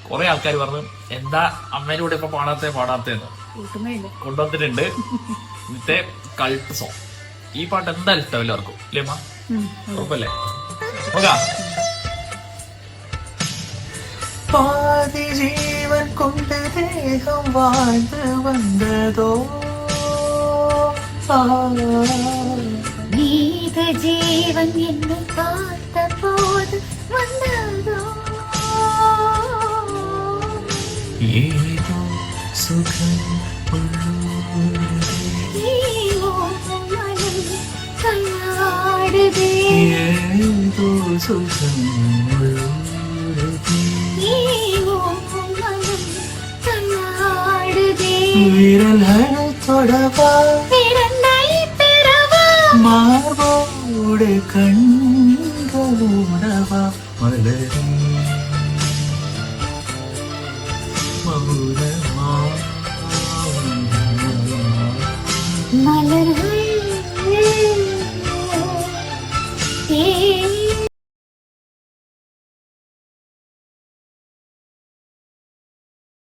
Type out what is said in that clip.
കുറെ ആൾക്കാർ പറഞ്ഞു എന്താ അമ്മേന്റെ കൂടെ ഇപ്പൊ പാടാത്തേന്ന് കൊണ്ടുവന്നിട്ടുണ്ട്. ഇന്നത്തെ കൾട്ട് സോങ്. ഈ പാട്ട് എന്തായാലും ഇഷ്ടം എല്ലാവർക്കും അല്ലേ അമ്മ? ഉറപ്പല്ലേ? നോക്കാം. பாதி ஜீவன் கொண்டு தேகம் வாழ்ந்து வந்ததோ நீத ஜீவன் என்னை பார்த்த போது வந்ததோ ஏதோ சுகம் கண்ணாடுதே ஏதோ சுகம் விரல்களை தொடவா மார்போடு கண்களோடவா மலரே